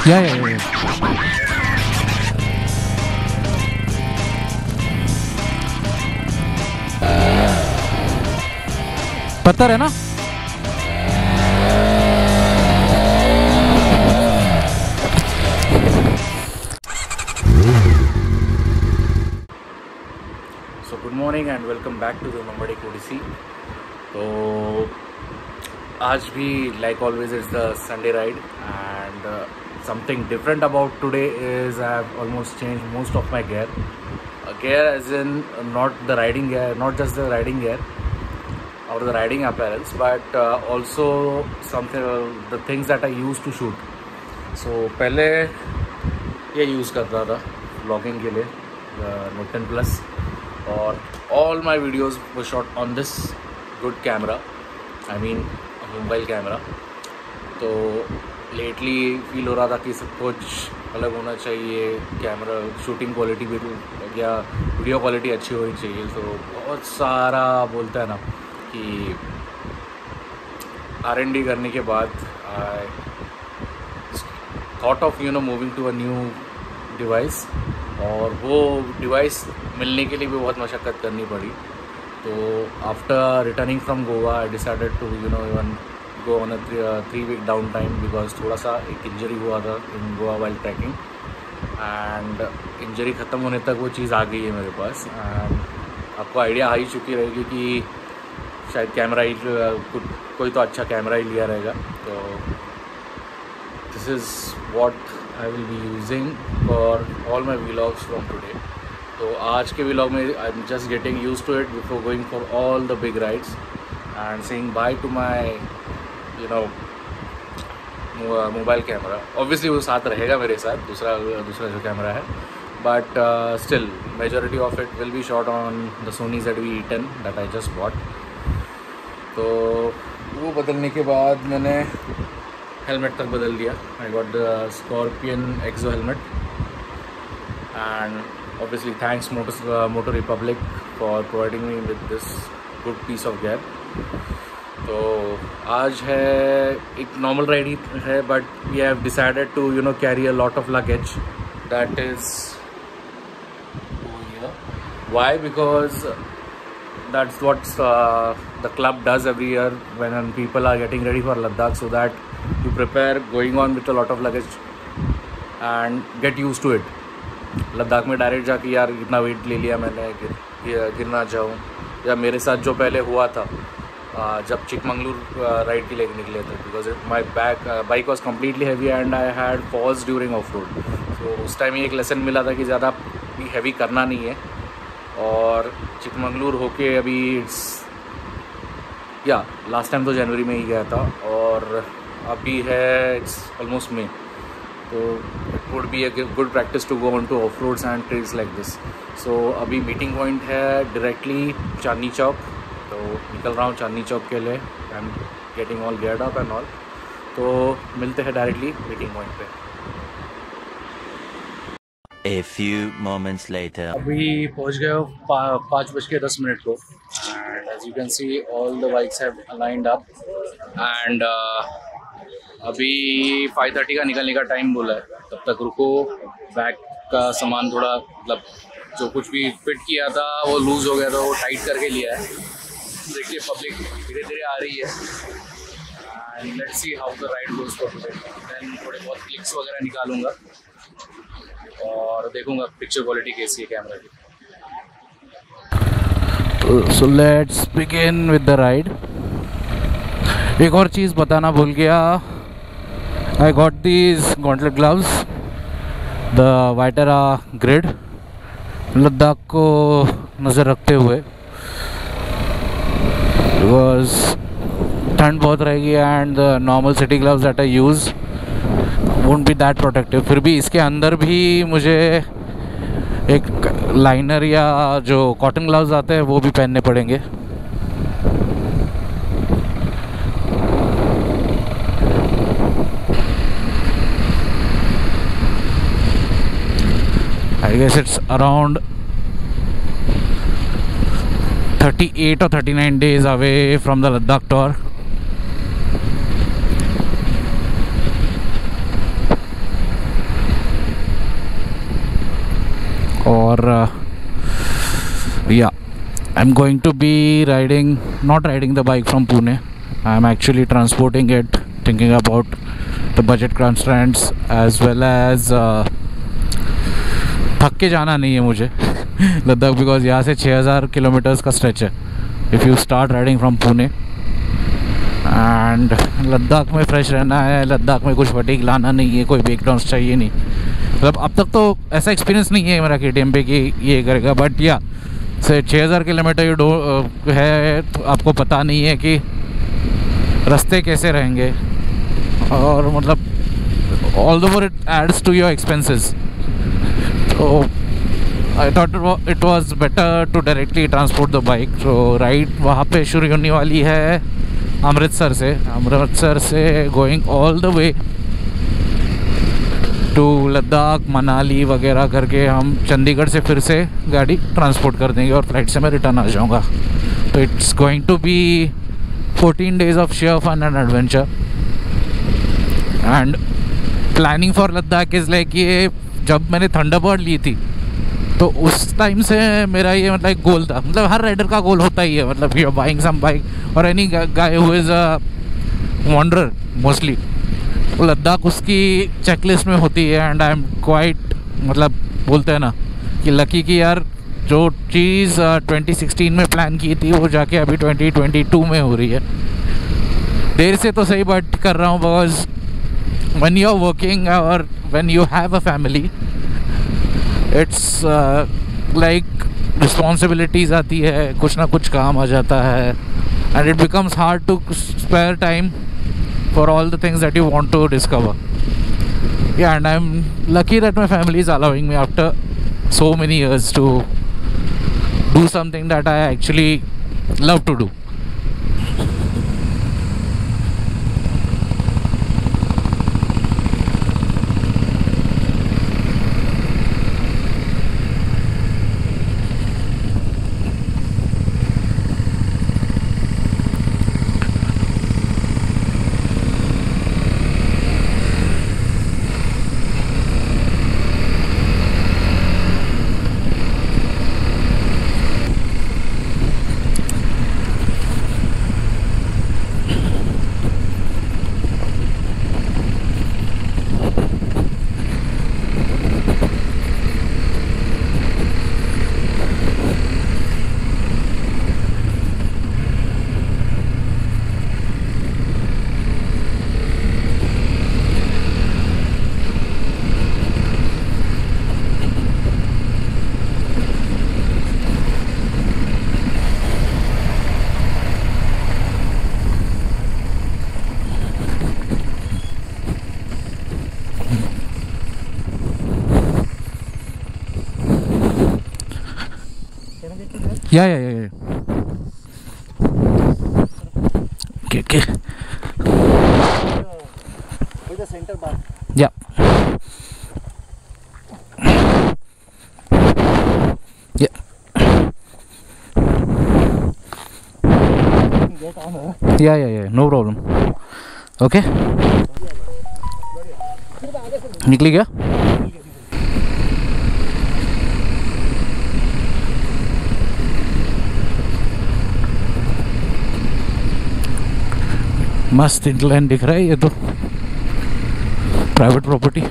या पत्थर है ना। So good morning and welcome back to the nomadic odyssey. तो आज भी like always it's the Sunday ride and something different about today is I have almost change most of my gear as in not the riding gear, not just the riding gear or the riding apparels, but also something the things that I used to shoot. So पहले ये use करता था vlogging के लिए Note 10 Plus, और all my videos were shot on this good camera, I mean mobile camera. तो lately feel हो रहा था कि सब कुछ अलग होना चाहिए, कैमरा शूटिंग क्वालिटी भी या वीडियो क्वालिटी अच्छी होनी चाहिए। तो बहुत सारा बोलता है ना कि R&D करने के बाद I thought of moving to a new device, और वो डिवाइस मिलने के लिए भी बहुत मशक्क़त करनी पड़ी। तो after returning from Goa I decided to even go on a 3-week down time, because थोड़ा सा एक इंजरी हुआ था in Goa while trekking, and injury ख़त्म होने तक वो चीज़ आ गई है मेरे पास। एंड आपको आइडिया आ ही चुकी रहेगी कि शायद कैमरा ही कोई तो अच्छा कैमरा ही लिया रहेगा। तो this is what I will be using for all my vlogs from today. तो आज के व्लॉग में I am just getting use to it before going for all the big rides and saying bye to my mobile camera. Obviously वो साथ रहेगा मेरे साथ, दूसरा जो कैमरा है, but still majority of it will be shot on the Sony ZV-E10 that I just bought. तो वो बदलने के बाद मैंने हेलमेट तक बदल दिया। I got the Scorpion Exo helmet, and obviously thanks Moto Republic for providing me with this good piece of gear. तो आज है एक नॉर्मल राइड ही है, but we have decided to carry a lot of luggage, that is why, because that's what the club does every year when people are getting ready for Ladakh, so that you prepare going on with a lot of luggage and get use to it. Ladakh में direct जाके यार इतना wait ले लिया मैंने, गिर ना जाऊँ, या मेरे साथ जो पहले हुआ था जब चिकमंगलूर राइड के लिए निकले थे, because my bike was completely heavy and I had falls during off road. तो उस टाइम एक लेसन मिला था कि ज़्यादा भी हैवी करना नहीं है। और चिकमंगलूर होके अभी लास्ट टाइम तो जनवरी में ही गया था, और अभी है इट्स ऑलमोस्ट मे। तो it would be a good practice to go on to off roads and trails like this. So अभी मीटिंग पॉइंट है डायरेक्टली चांदनी चौक, तो निकल रहा हूँ चांदनी चौक के लिए। I am getting all geared up and all. तो मिलते हैं डायरेक्टली मीटिंग पॉइंट पे। A few moments later. अभी पहुँच गए हो 5:10 को, and as you can see all the bikes have aligned up, and अभी 5:30 का निकलने का टाइम बोला है। तब तक रुको, बैग का सामान थोड़ा मतलब जो कुछ भी फिट किया था वो लूज़ हो गया था, वो टाइट करके लिया है। देखिए पब्लिक धीरे धीरे आ रही है, and let's see how the ride goes for today. Then थोड़े बहुत क्लिक्स वगैरह निकालूंगा और देखूंगा पिक्चर क्वालिटी कैसी है कैमरा की। So let's begin with the ride. एक और चीज़ बताना भूल गया, I got these gauntlet gloves, the Viaterra grid, Ladakh को नज़र रखते हुए, बिकॉज ठंड बहुत रहेगी and the normal city gloves that I use won't be that protective. फिर भी इसके अंदर भी मुझे एक लाइनर या जो कॉटन ग्लव्स आते हैं वो भी पहनने पड़ेंगे। I guess it's around 38 or 39 days away from the Ladakh tour. और या I'm going to be not riding the bike from Pune. I'm actually transporting it, thinking about the budget constraints as well as थक के जाना नहीं है मुझे Ladakh, because यहाँ से 6000 किलोमीटर्स का स्ट्रेच है if you start riding from Pune. And Ladakh में फ्रेश रहना है, लद्दाख में कुछ फटीक लाना नहीं है, कोई ब्रेकडाउन्स चाहिए नहीं। मतलब अब तक तो ऐसा एक्सपीरियंस नहीं है मेरा KTM पे कि ये करेगा, बट या से 6000 किलोमीटर है तो आपको पता नहीं है कि रास्ते कैसे रहेंगे, और मतलब all over it adds to your expenses. तो I thought it was better to directly transport the bike. तो राइड वहाँ पे शुरू होने वाली है अमृतसर से going all the way to Ladakh, Manali वगैरह करके हम चंडीगढ़ से फिर से गाड़ी ट्रांसपोर्ट कर देंगे और फ्लाइट से मैं रिटर्न आ जाऊँगा। तो it's going to be 14 days of share fun and adventure. And planning for Ladakh is like, ये जब मैंने थंडरबर्ड ली थी तो उस टाइम से मेरा ये मतलब एक गोल था। मतलब हर राइडर का गोल होता ही है, मतलब you are buying some bike और any guy who is a wanderer mostly, तो लद्दाख उसकी चेकलिस्ट में होती है। एंड आई एम क्वाइट, मतलब बोलते हैं ना कि लकी कि यार जो चीज़ 2016 में प्लान की थी वो जाके अभी 2022 में हो रही है। देर से तो सही, बट कर रहा हूँ because when you're working or when you have a family, it's like responsibilities आती है, कुछ ना कुछ काम आ जाता है, and it becomes hard to spare time for all the things that you want to discover. Yeah, and I'm lucky that my family is allowing me after so many years to do something that I actually love to do. Yeah. Okay. With the center bar. Yeah. Yeah. Get on, huh? Yeah. No problem. Okay. निकली क्या? मस्त interline दिख रहा है, ये तो private property.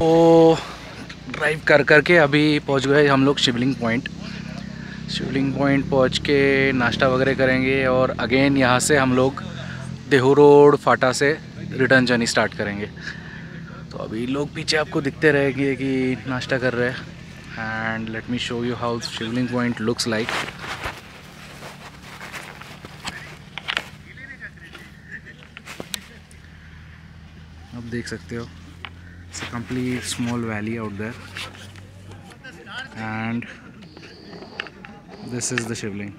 तो drive कर के अभी पहुंच गए हम लोग शिवलिंग पॉइंट पहुंच के नाश्ता वगैरह करेंगे और अगेन यहाँ से हम लोग देहू रोड फाटा से रिटर्न जर्नी स्टार्ट करेंगे। तो अभी लोग पीछे आपको दिखते रहेंगे कि नाश्ता कर रहे हैं। And let me show you how Shivling point looks like. आप देख सकते हो It's a complete small valley out there, and this is the Shivling.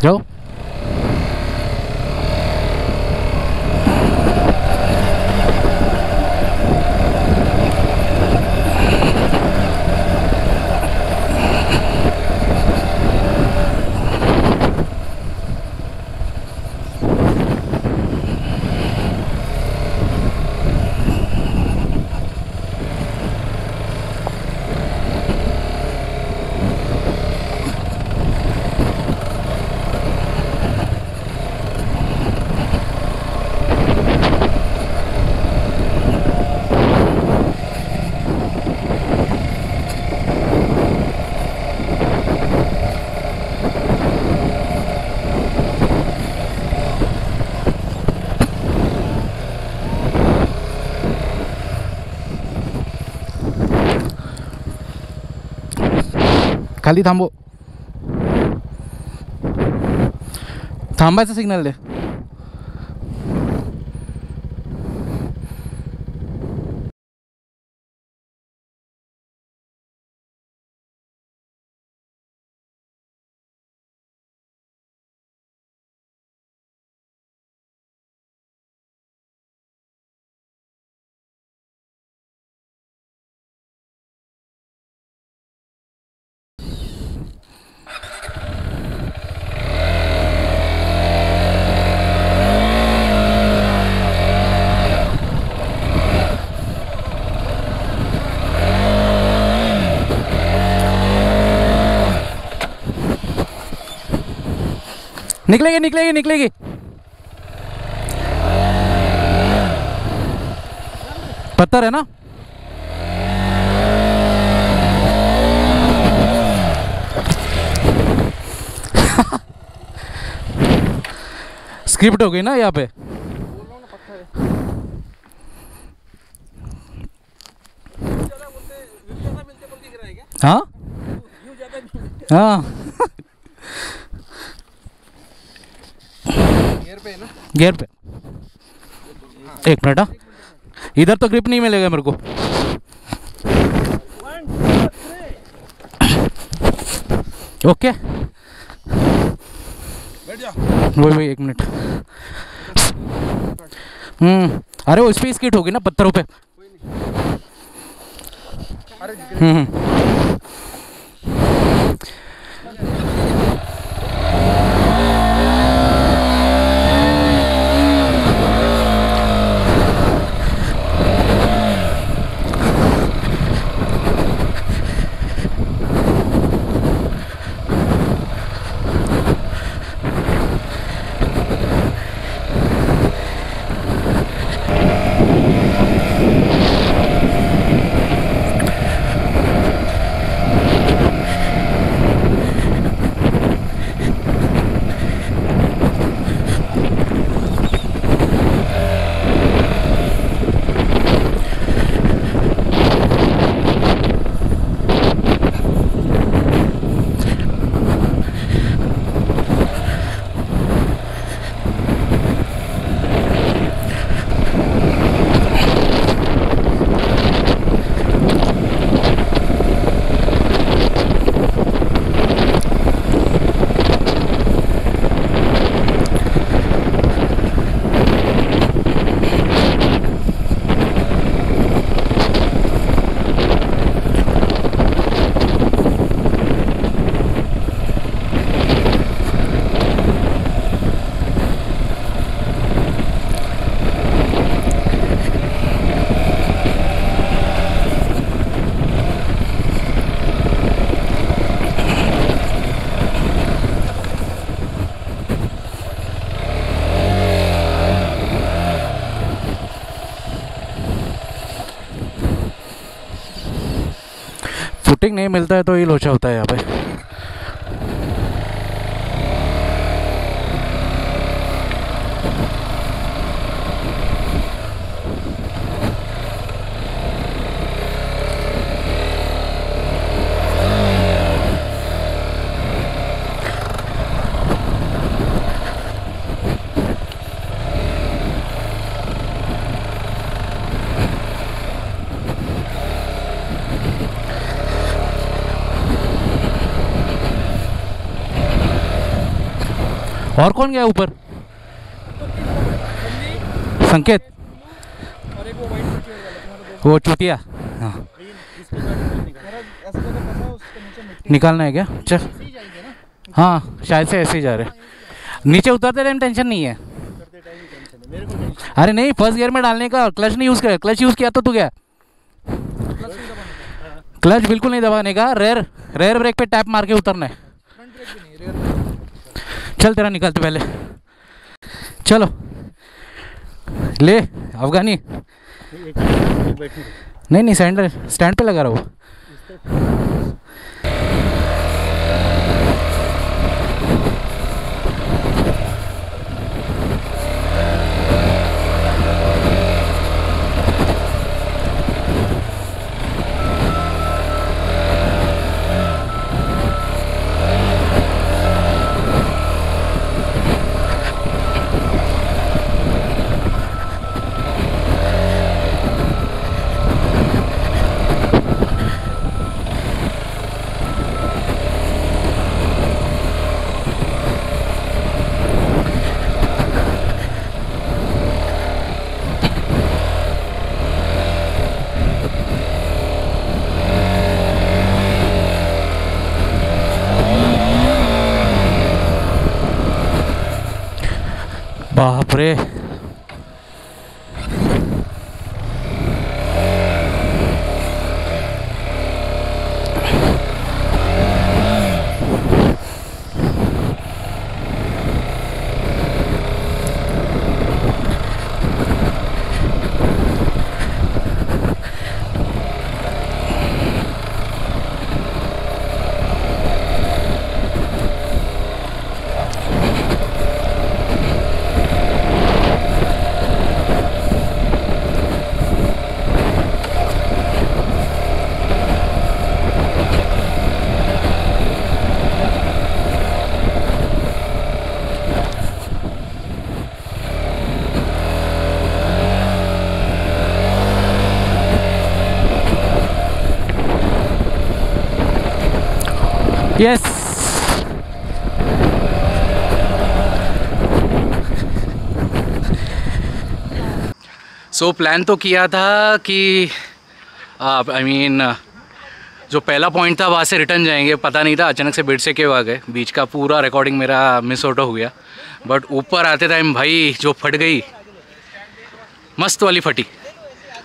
जाओ। खाली थांबो, थांबायचं सिग्नल दे। निकलेगी निकलेगी निकलेगी। पत्थर है ना। स्क्रिप्ट हो गई ना यहाँ पे। हाँ हाँ गियर पे। एक मिनट, हाँ इधर तो ग्रिप नहीं मिलेगा मेरे को। ओके वही एक मिनट। अरे वो इस पे स्किट होगी ना पत्थरों पे। फुटिंग नहीं मिलता है तो ये लोचा होता है यहाँ पे। और कौन गया ऊपर? संकेत और एक वो वाइट पट्टी वाला तुम्हारा दोस्त वो चूतिया। हाँ इसके ऐसा जगह फंसा है, उसके नीचे मिट्टी निकालना है क्या? चल से ही जाएंगे ना, हाँ शायद से ऐसे ही जा रहे। नीचे उतरते टाइम टेंशन नहीं है। करते टाइम ही टेंशन है मेरे को। टेंशन अरे नहीं, फर्स्ट गियर में डालने का क्लच नहीं यूज़ कर, क्लच यूज़ किया तो तू क्या? प्लस नहीं दबाना है, क्लच बिल्कुल नहीं दबाने का, रेयर रेयर ब्रेक पे टैप मार के उतरना है। फ्रंट ब्रेक भी नहीं, रेयर ब्रेक। चल तेरा निकालते पहले, चलो ले अफगानी। एक बैठने नहीं नहीं सैंडल स्टैंड पे लगा रहा वो। बाप रे, यस सो प्लान तो किया था कि आई मीन जो पहला पॉइंट था वहाँ से रिटर्न जाएंगे, पता नहीं था अचानक से बेड से क्यों आ गए, बीच का पूरा रिकॉर्डिंग मेरा मिस आउट हो गया। बट ऊपर आते टाइम भाई जो फट गई, मस्त वाली फटी।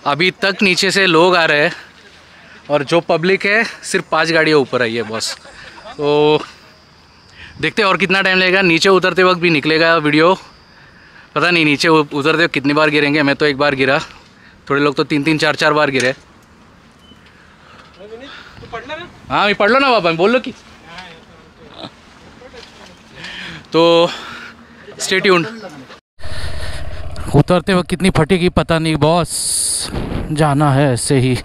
अभी तक नीचे से लोग आ रहे हैं और जो पब्लिक है सिर्फ 5 गाड़ियाँ ऊपर आई है बस। तो देखते हैं और कितना टाइम लगेगा। नीचे उतरते वक्त भी निकलेगा वीडियो, पता नहीं नीचे उतरते वक्त कितनी बार गिरेंगे। मैं तो एक बार गिरा, थोड़े लोग तो 3-3 4-4 बार गिरे। हाँ मैं पढ़ लो ना बाबा, बोल लो कि तो स्टे ट्यून्ड। उतरते वक्त कितनी फटेगी पता नहीं बॉस, जाना है ऐसे ही।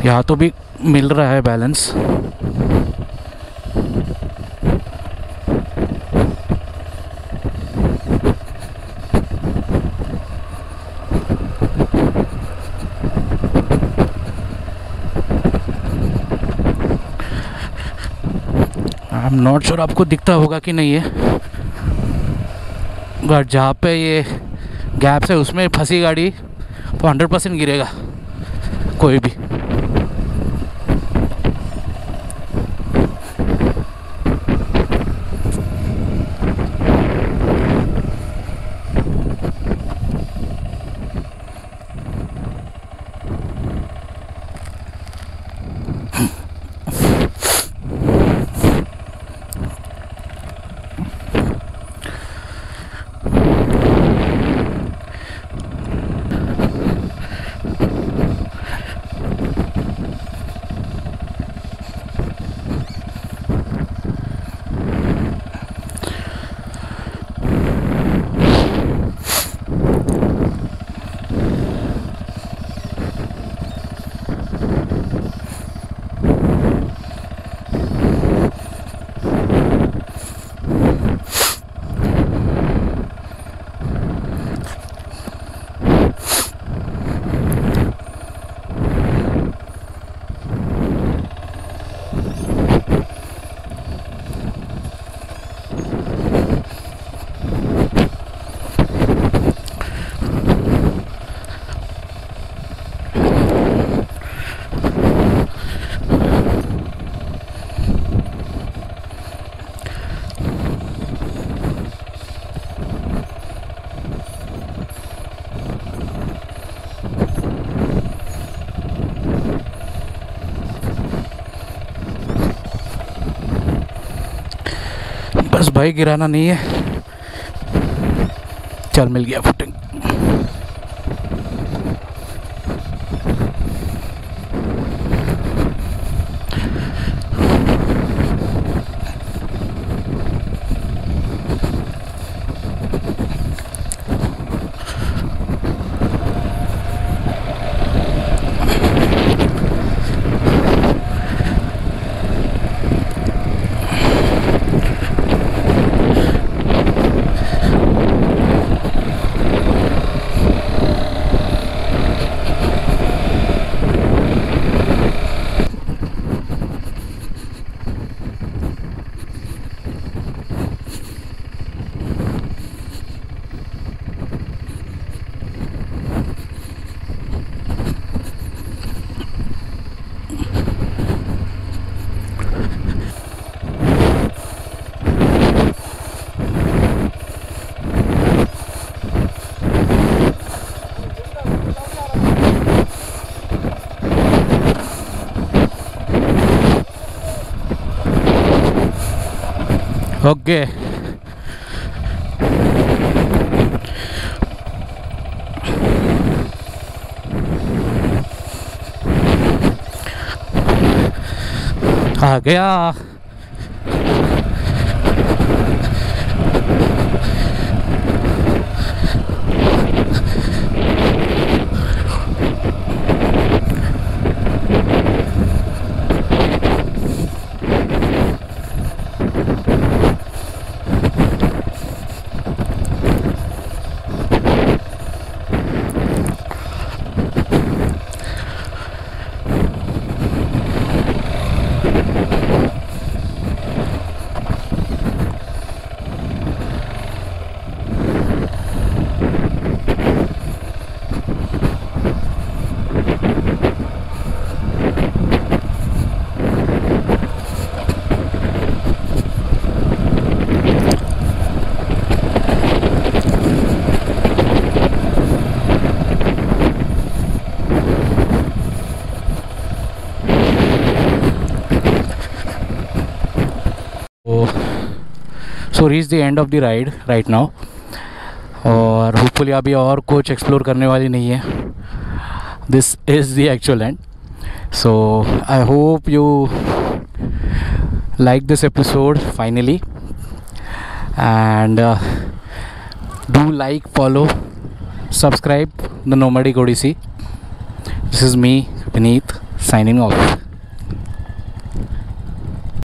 यहाँ तो भी मिल रहा है balance. I am not sure आपको दिखता होगा कि नहीं है, बट जहाँ पे ये गैप्स है उसमें फंसी गाड़ी तो 100% गिरेगा कोई भी। बस भाई गिराना नहीं है। चल मिल गया फुटिंग। ओके आ गया। सो reach the end of the ride right now, और होपफुली अभी और कुछ एक्सप्लोर करने वाली नहीं है। This is the actual and. So I hope you like this episode finally, and do like, follow, subscribe the Nomadic Odyssey. This is me, Vineet, signing off.